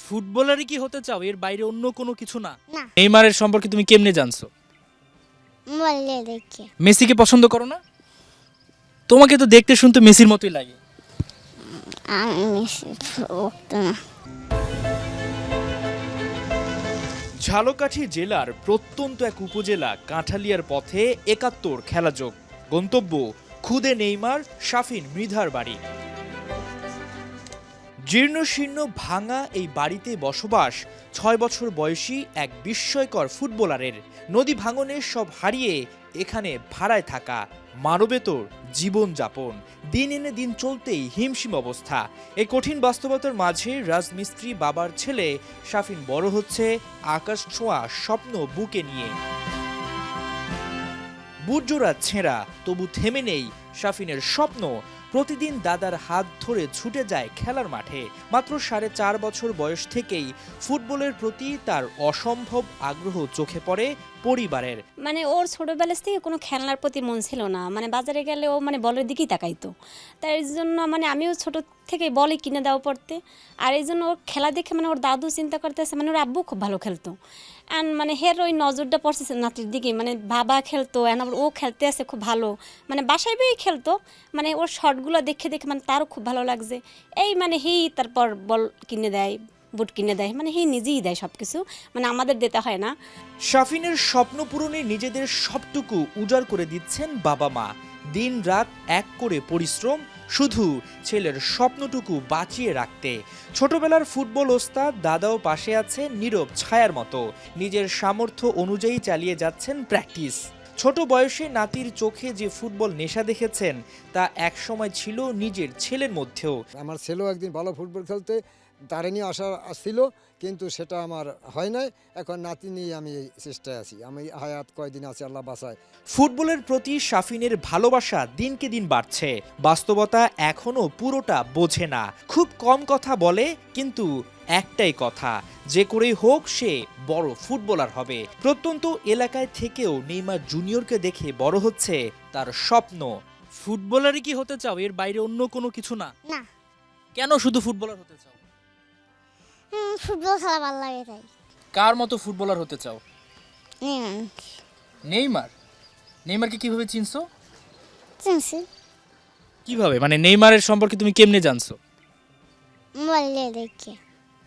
ফুটবলারই কি হতে চাও, এর বাইরে অন্য কোনো কিছু না? না। নেইমারের সম্পর্কে তুমি কেমনে জানছো? বললে দেখে। মেসিকে পছন্দ করো না? তোমাকে তো দেখতে শুনতে মেসির মতোই লাগে। আমি মেসি ভক্ত না। ঝালকাঠি জেলার প্রত্যন্ত এক উপজেলা কাঁঠালিয়ার পথে ৭১ খেলাযোগ গন্তব্য খুদে নেইমার শাফিন মৃধার বাড়ি। জীর্ণশীর্ণ ভাঙা এই বাড়িতে বসবাস ৬ বছর বয়সী এক বিস্ময়কর ফুটবলারের। নদী ভাঙনে সব হারিয়ে এখানে ভাড়ায় থাকা, মানবেতর জীবনযাপন, দিন এনে দিন চলতেই হিমশিম অবস্থা। এই কঠিন বাস্তবতার মাঝে রাজমিস্ত্রি বাবার ছেলে শাফিন বড় হচ্ছে আকাশ ছোঁয়া স্বপ্ন বুকে নিয়ে। বুটজোড়া ছেঁড়া, তবু থেমে নেই শাফিনের স্বপ্ন। প্রতিদিন দাদার হাত ধরে ছুটে যায় খেলার মাঠে। মাত্র ৪.৫ বছর বয়স থেকেই ফুটবলের প্রতি তার অসম্ভব আগ্রহ চোখে পড়ে পরিবারের। মানে ওর ছোটবেলা থেকে কোনো খেলনার প্রতি মন ছিল না, মানে বাজারে গেলে ও মানে বলের দিকেই তাকাইতো। তাই জন্য মানে আমিও ছোট থেকে বলে কিনে দাও পড়তে। আর এই জন্য ওর খেলা দেখে মানে ওর দাদু চিন্তা করতেছে, মানে ওর আব্বু খুব ভালো খেলতো। অ্যান্ড মানে হের ওই নজরটা পড়ছে নাতির দিকে, মানে বাবা খেলতো অ্যান্ড আবার ও খেলতে আসে খুব ভালো, মানে বাসায় বই খেলতো। মানে ওর শটগুলো দেখে দেখে মানে তারও খুব ভালো লাগছে। এই মানে হেই তারপর বল কিনে দেয়, বুট কিনে দেয়, মানে হে নিজেই দেয় সব কিছু, মানে আমাদের দিতে হয় না। শাফিনের স্বপ্ন পূরণে নিজেদের সবটুকু উজাড় করে দিচ্ছেন বাবা মা। দিন রাত এক করে পরিশ্রম শুধু ছেলের স্বপ্নটুকু বাঁচিয়ে রাখতে। ছোটবেলার ফুটবল ওস্তাদ দাদাও পাশে আছে নীরব ছায়ার মতো। নিজের সামর্থ্য অনুযায়ী চালিয়ে যাচ্ছেন প্র্যাকটিস। ছোট বয়সে নাতির চোখে যে ফুটবল নেশা দেখেছেন তা একসময় ছিল নিজের ছেলের মধ্যেও। আমার ছেলেও একদিন ভালো ফুটবল খেলতে তারে নিয়ে আসা ছিল, কিন্তু সেটা আমার হয় নাই। এখন নাতি নিয়ে আমি এই চেষ্টায় আছি, আমি হায়াত কয়দিন আছে আল্লাহ বাঁচায়। ফুটবলের প্রতি শাফিনের ভালোবাসা দিনকে দিন বাড়ছে। বাস্তবতা এখনো পুরোটা বোঝে না, খুব কম কথা বলে, কিন্তু একটাই কথা, যে করেই হোক সে বড় ফুটবলার হবে। প্রত্যন্ত এলাকায় থেকেও নেইমার জুনিয়রকে দেখে বড় হচ্ছে তার স্বপ্ন। ফুটবলারই কি হতে চাও, এর বাইরে অন্য কোনো কিছু না? না। কেন শুধু ফুটবলার হতে চাও? ফুটবল খেলা ভালো লাগে তাই। কার মতো ফুটবলার হতে চাও? নেইমার। নেইমারকে কিভাবে চিনছো? চিনছি। কিভাবে, মানে নেইমারের সম্পর্কে তুমি কেমনে জানছো? বললে দেখে।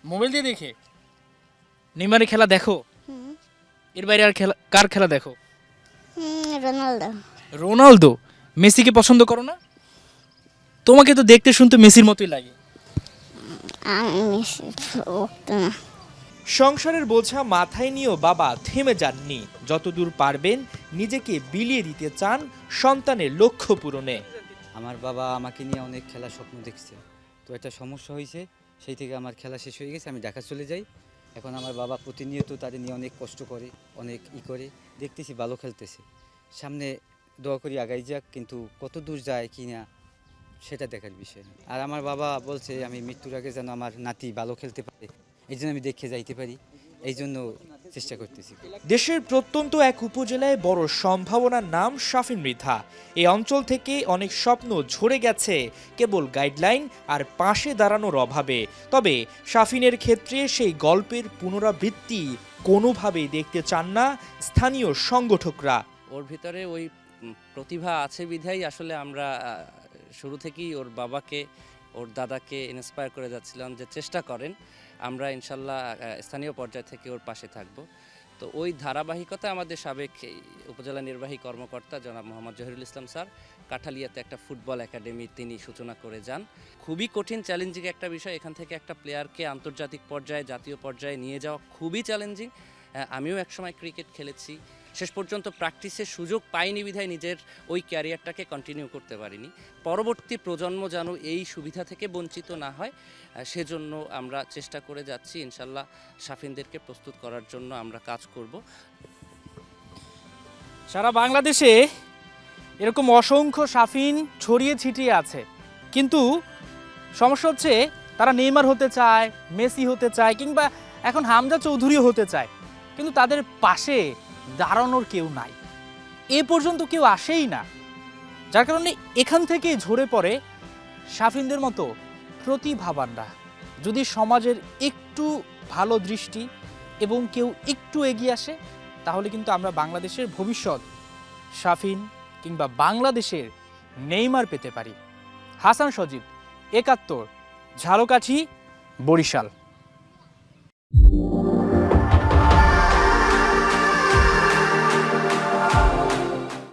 মোবাইল দিয়ে দেখে? নেইমারের খেলা দেখো? এর বাইরে আর খেলা, কার খেলা দেখো? রোনালদো। রোনালদো। মেসিকে পছন্দ করো না? তোমাকে তো দেখতে শুনতে মেসির মতোই লাগে। আমি মেসি ভক্ত না। সংসারের বোঝা মাথায় নিয়েও বাবা থেমে যাননি। যতদূর পারবেন নিজেকে বিলিয়ে দিতে চান সন্তানের লক্ষ্য পূরণে। আমার বাবা আমাকে নিয়ে অনেক খেলার স্বপ্ন দেখছে, তো একটা সমস্যা হয়েছে, সেই থেকে আমার খেলা শেষ হয়ে গেছে, আমি ঢাকা চলে যাই। এখন আমার বাবা প্রতিনিয়ত তাদের নিয়ে অনেক কষ্ট করে, অনেক করে, দেখতেছি ভালো খেলতেছে। সামনে দোয়া করি আগাই যাক, কিন্তু কত দূর যায় কি না সেটা দেখার বিষয়। আর আমার বাবা বলছে আমি মৃত্যুর আগে যেন আমার নাতি ভালো খেলতে পারে, এই জন্য আমি দেখে যাইতে পারি, এই জন্য চেষ্টা করতেছি। দেশের প্রত্যন্ত এক উপজেলায় বড় সম্ভাবনার নাম শাফিন মৃধা। এই অঞ্চল থেকে অনেক স্বপ্ন ঝরে গেছে কেবল গাইডলাইন আর পাশে দাঁড়ানোর অভাবে। তবে শাফিনের ক্ষেত্রে সেই গল্পের পুনরাবৃত্তি কোনোভাবেই দেখতে চান না স্থানীয় সংগঠকরা। ওর ভিতরে ওই প্রতিভা আছে বিধায় আসলে আমরা শুরু থেকেই ওর বাবাকে, ওর দাদাকে ইন্সপায়ার করে যাচ্ছিলাম যে চেষ্টা করেন, আমরা ইনশাল্লাহ স্থানীয় পর্যায় থেকে ওর পাশে থাকব। তো ওই ধারাবাহিকতা আমাদের সাবেক উপজেলা নির্বাহী কর্মকর্তা জনাব মোহাম্মদ জহিরুল ইসলাম স্যার কাঠালিয়াতে একটা ফুটবল একাডেমি তিনি সূচনা করে যান। খুবই কঠিন চ্যালেঞ্জিং একটা বিষয়, এখান থেকে একটা প্লেয়ারকে আন্তর্জাতিক পর্যায়ে, জাতীয় পর্যায়ে নিয়ে যাওয়া খুবই চ্যালেঞ্জিং। আমিও একসময় ক্রিকেট খেলেছি, শেষ পর্যন্ত প্র্যাকটিসের সুযোগ পাইনি বিধায় নিজের ওই ক্যারিয়ারটাকে কন্টিনিউ করতে পারিনি। পরবর্তী প্রজন্ম যেন এই সুবিধা থেকে বঞ্চিত না হয়, সেজন্য আমরা চেষ্টা করে যাচ্ছি। ইনশাল্লাহ শাফিনদেরকে প্রস্তুত করার জন্য আমরা কাজ করব। সারা বাংলাদেশে এরকম অসংখ্য শাফিন ছড়িয়ে ছিটিয়ে আছে, কিন্তু সমস্যা হচ্ছে তারা নেইমার হতে চায়, মেসি হতে চায়, কিংবা এখন হামজা চৌধুরীও হতে চায়, কিন্তু তাদের পাশে দাঁড়ানোর কেউ নাই। এ পর্যন্ত কেউ আসেই না, যার কারণে এখান থেকেই ঝরে পড়ে শাফিনদের মতো প্রতিভাবানরা, যদি সমাজের একটু ভালো দৃষ্টি এবং কেউ একটু এগিয়ে আসে, তাহলে কিন্তু আমরা বাংলাদেশের ভবিষ্যৎ শাফিন কিংবা বাংলাদেশের নেইমার পেতে পারি। হাসান সজীব, ৭১, ঝালকাঠি, বরিশাল।